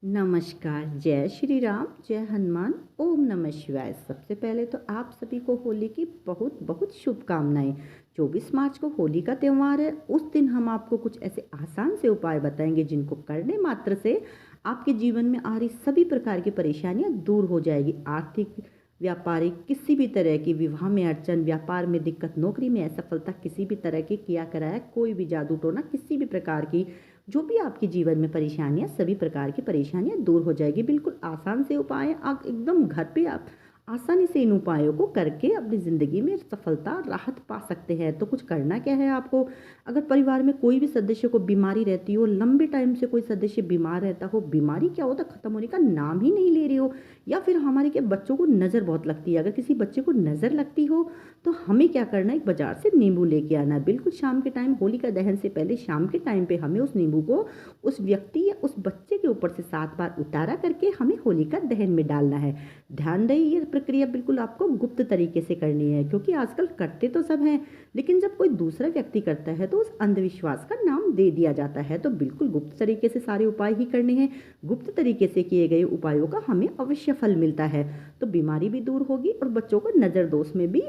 नमस्कार, जय श्री राम, जय हनुमान, ओम नमः शिवाय। सबसे पहले तो आप सभी को होली की बहुत बहुत शुभकामनाएं। 24 मार्च को होली का त्यौहार है। उस दिन हम आपको कुछ ऐसे आसान से उपाय बताएंगे जिनको करने मात्र से आपके जीवन में आ रही सभी प्रकार की परेशानियां दूर हो जाएगी। आर्थिक, व्यापारिक, किसी भी तरह की, विवाह में अड़चन, व्यापार में दिक्कत, नौकरी में असफलता, किसी भी तरह की किया कराया कोई भी जादू टोना, किसी भी प्रकार की जो भी आपके जीवन में परेशानियां, सभी प्रकार की परेशानियां दूर हो जाएगी। बिल्कुल आसान से उपाय, आप एकदम घर पे आप आसानी से इन उपायों को करके अपनी ज़िंदगी में सफलता, राहत पा सकते हैं। तो कुछ करना क्या है आपको? अगर परिवार में कोई भी सदस्य को बीमारी रहती हो, लंबे टाइम से कोई सदस्य बीमार रहता हो, बीमारी क्या होता खत्म होने का नाम ही नहीं ले रही हो, या फिर हमारे के बच्चों को नज़र बहुत लगती है, अगर किसी बच्चे को नज़र लगती हो तो हमें क्या करना है, एक बाजार से नींबू लेके आना है। बिल्कुल शाम के टाइम, होलिका दहन से पहले शाम के टाइम पे हमें उस नींबू को उस व्यक्ति या उस बच्चे के ऊपर से 7 बार उतारा करके हमें होलिका दहन में डालना है। ध्यान रहे, ये प्रक्रिया बिल्कुल आपको गुप्त तरीके से करनी है, क्योंकि आजकल करते तो सब हैं, लेकिन जब कोई दूसरा व्यक्ति करता है तो उस अंधविश्वास का नाम दे दिया जाता है। तो बिल्कुल गुप्त तरीके से सारे उपाय ही करने हैं। गुप्त तरीके से किए गए उपायों का हमें अवश्य फल मिलता है। तो बीमारी भी दूर होगी और बच्चों को नज़र दोष में भी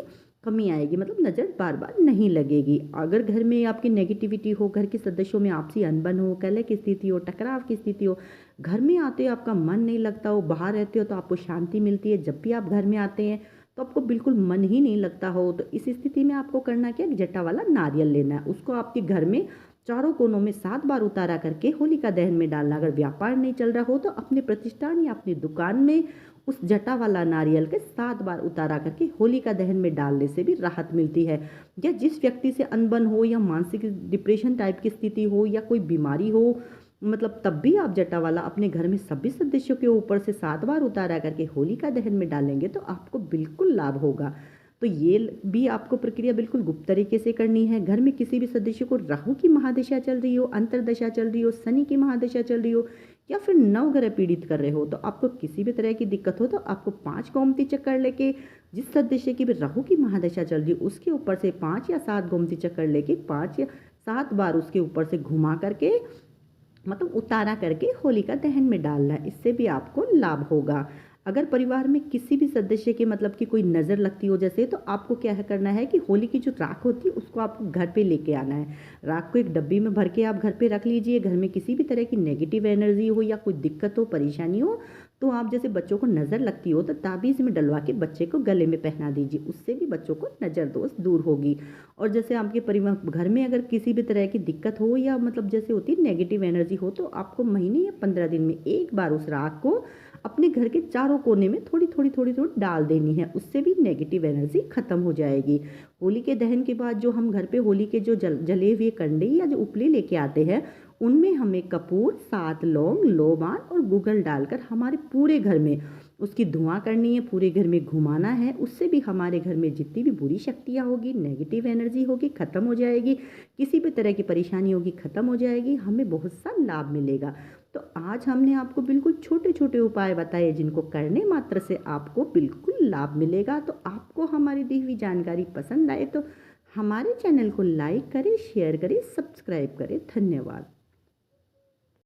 कमी आएगी, मतलब नज़र बार बार नहीं लगेगी। अगर घर में आपकी नेगेटिविटी हो, घर के सदस्यों में आपसी अनबन हो, कलह की स्थिति हो, टकराव की स्थिति हो, घर में आते हो आपका मन नहीं लगता हो, बाहर रहते हो तो आपको शांति मिलती है, जब भी आप घर में आते हैं तो आपको बिल्कुल मन ही नहीं लगता हो, तो इस स्थिति में आपको करना क्या, जटा वाला नारियल लेना है। उसको आपके घर में चारों कोनों में 7 बार उतारा करके होलिका दहन में डालना। अगर व्यापार नहीं चल रहा हो तो अपने प्रतिष्ठान या अपनी दुकान में उस जटा वाला नारियल के 7 बार उतारा करके होलिका दहन में डालने से भी राहत मिलती है। या जिस व्यक्ति से अनबन हो, या मानसिक डिप्रेशन टाइप की स्थिति हो, या कोई बीमारी हो, मतलब तब भी आप जटा वाला अपने घर में सभी सदस्यों के ऊपर से 7 बार उतारा करके होलिका दहन में डालेंगे तो आपको बिल्कुल लाभ होगा। तो ये भी आपको प्रक्रिया बिल्कुल गुप्त तरीके से करनी है। घर में किसी भी सदस्य को राहु की महादशा चल रही हो, अंतरदशा चल रही हो, शनि की महादशा चल रही हो, या फिर नवग्रह पीड़ित कर रहे हो, तो आपको किसी भी तरह की दिक्कत हो तो आपको 5 गोमती चक्कर लेके, जिस सदस्य की भी राहु की महादशा चल रही है उसके ऊपर से 5 या 7 गोमती चक्कर लेके 5 या 7 बार उसके ऊपर से घुमा करके, मतलब उतारा करके होलिका दहन में डालना है। इससे भी आपको लाभ होगा। अगर परिवार में किसी भी सदस्य के, मतलब कि कोई नज़र लगती हो जैसे, तो आपको क्या है करना है कि होली की जो राख होती है उसको आपको घर पे लेके आना है। राख को एक डब्बी में भर के आप घर पे रख लीजिए। घर में किसी भी तरह की नेगेटिव एनर्जी हो या कोई दिक्कत हो, परेशानी हो, तो आप जैसे बच्चों को नज़र लगती हो तो ताबीज़ में डलवा के बच्चे को गले में पहना दीजिए, उससे भी बच्चों को नज़र दोष दूर होगी। और जैसे आपके परिवार घर में अगर किसी भी तरह की दिक्कत हो, या मतलब जैसे होती है नेगेटिव एनर्जी हो, तो आपको महीने या 15 दिन में एक बार उस राख को अपने घर के चारों कोने में थोड़ी थोड़ी थोड़ी थोड़ी डाल देनी है। उससे भी नेगेटिव एनर्जी खत्म हो जाएगी। होली के दहन के बाद जो हम घर पे होली के जो जले हुए कंडे या जो उपले लेके आते हैं, उनमें हमें कपूर, 7 लौंग, लोबान और गुगल डालकर हमारे पूरे घर में उसकी धुआं करनी है, पूरे घर में घुमाना है। उससे भी हमारे घर में जितनी भी बुरी शक्तियाँ होगी, नेगेटिव एनर्जी होगी, खत्म हो जाएगी। किसी भी तरह की परेशानी होगी, खत्म हो जाएगी। हमें बहुत सा लाभ मिलेगा। तो आज हमने आपको बिल्कुल छोटे छोटे उपाय बताए जिनको करने मात्र से आपको बिल्कुल लाभ मिलेगा। तो आपको हमारी दी हुई जानकारी पसंद आए तो हमारे चैनल को लाइक करें, शेयर करें, सब्सक्राइब करें। धन्यवाद।